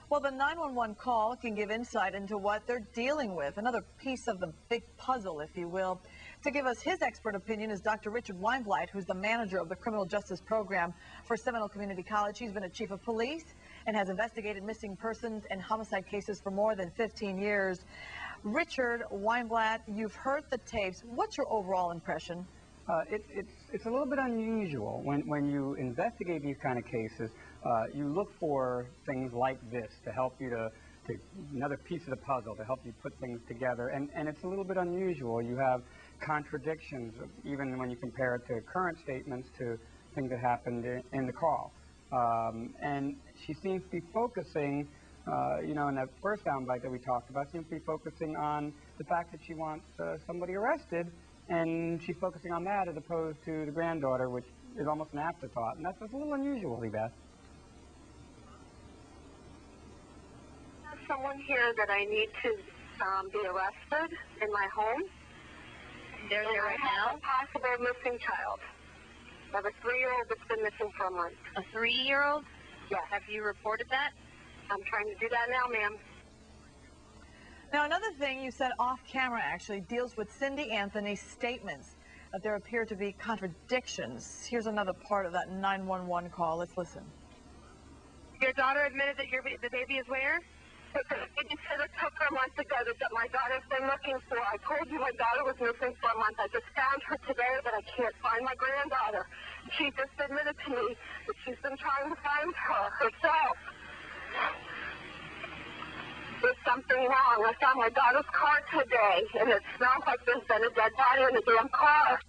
Well, the 911 call can give insight into what they're dealing with, another piece of the big puzzle, if you will. To give us his expert opinion is Dr. Richard Weinblatt, who's the manager of the Criminal Justice Program for Seminole Community College. He's been a chief of police and has investigated missing persons and homicide cases for more than 15 years. Richard Weinblatt, you've heard the tapes. What's your overall impression? It's a little bit unusual when you investigate these kind of cases. You look for things like this to help you to another piece of the puzzle to help you put things together, and it's a little bit unusual. You have contradictions even when you compare it to current statements to things that happened in the call, and she seems to be focusing, you know, in that first soundbite that we talked about, seems to be focusing on the fact that she wants somebody arrested. And she's focusing on that as opposed to the granddaughter, which is almost an afterthought. And that's a little unusual, Beth. There's someone here that I need to be arrested in my home. They're there right now? I have a possible missing child. I have a 3-year-old that's been missing for a month. A 3-year-old? Yes. Have you reported that? I'm trying to do that now, ma'am. Now, another thing you said off camera actually deals with Caylee Anthony's statements, that there appear to be contradictions. Here's another part of that 911 call. Let's listen. Your daughter admitted that the baby is where? The babysitter took her months ago that my daughter's been looking for. I told you my daughter was missing for a month. I just found her today, but I can't find my granddaughter. She just admitted to me that she's been trying to find her herself. There's something wrong. I found my daughter's car today, and it smells like there's been a dead body in the damn car.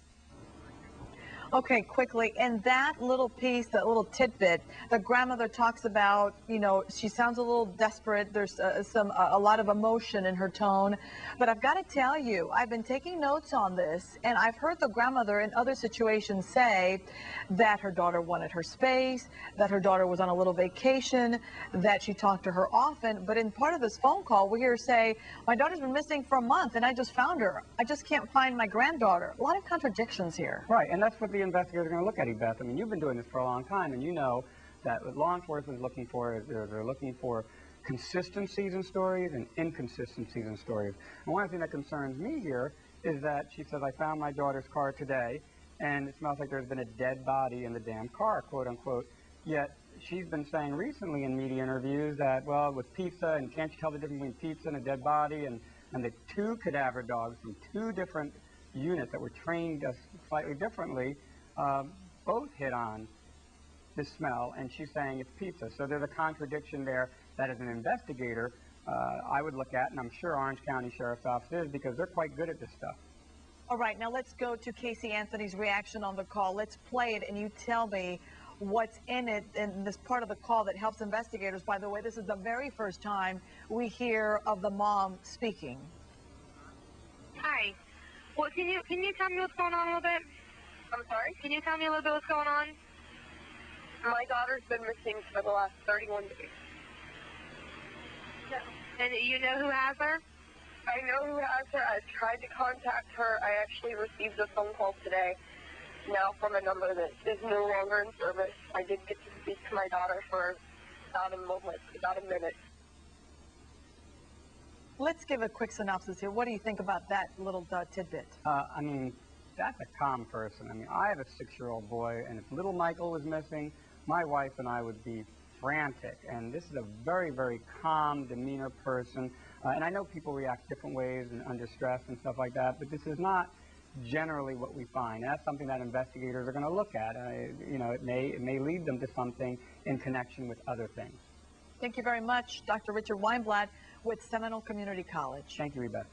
Okay, quickly, in that little piece, that little tidbit, the grandmother talks about, you know, she sounds a little desperate. There's a lot of emotion in her tone. But I've got to tell you, I've been taking notes on this, and I've heard the grandmother in other situations say that her daughter wanted her space, that her daughter was on a little vacation, that she talked to her often. But in part of this phone call, we hear her say, my daughter's been missing for a month, and I just found her. I just can't find my granddaughter. A lot of contradictions here. Right, and that's what the investigators are going to look at, Beth. I mean, you've been doing this for a long time, and you know that what law enforcement is looking for is they're looking for consistencies in stories and inconsistencies in stories. And one thing that concerns me here is that she says, I found my daughter's car today, and it smells like there's been a dead body in the damn car, quote unquote. Yet she's been saying recently in media interviews that, well, with pizza, and can't you tell the difference between pizza and a dead body, and the 2 cadaver dogs from 2 different units that were trained slightly differently both hit on the smell, and she's saying it's pizza. So there's a contradiction there that as an investigator I would look at, and I'm sure Orange County Sheriff's Office is, because they're quite good at this stuff. All right, now let's go to Caylee Anthony's reaction on the call. Let's play it, and you tell me what's in it in this part of the call that helps investigators. By the way, this is the very first time we hear of the mom speaking. Hi. Well, can you tell me what's going on a little bit? I'm sorry? Can you tell me a little bit what's going on? My daughter's been missing for the last 31 days. No. And you know who has her? I know who has her. I've tried to contact her. I actually received a phone call today, now from a number that is no longer in service. I did get to speak to my daughter for about a minute. Let's give a quick synopsis here. What do you think about that little tidbit? I mean, that's a calm person. I mean, I have a 6-year-old boy, and if little Michael was missing, my wife and I would be frantic. And this is a very, very calm demeanor person. And I know people react different ways and under stress and stuff like that, but this is not generally what we find. And that's something that investigators are going to look at. You know, it may lead them to something in connection with other things. Thank you very much, Dr. Richard Weinblatt with Seminole Community College. Thank you, Rebecca.